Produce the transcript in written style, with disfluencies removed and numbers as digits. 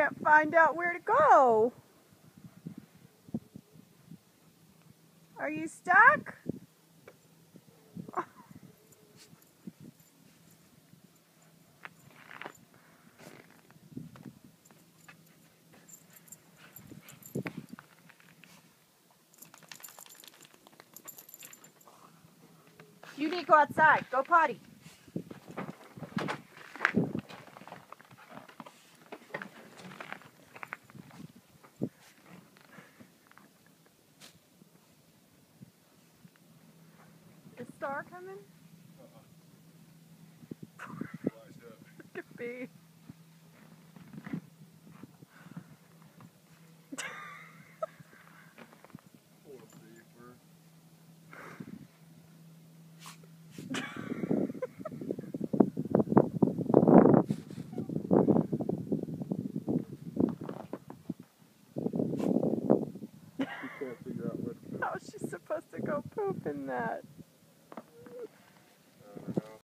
can't find out where to go. Are you stuck? You need to go outside. Go potty. Is Star coming? Look at me. How's she supposed to go poop in that?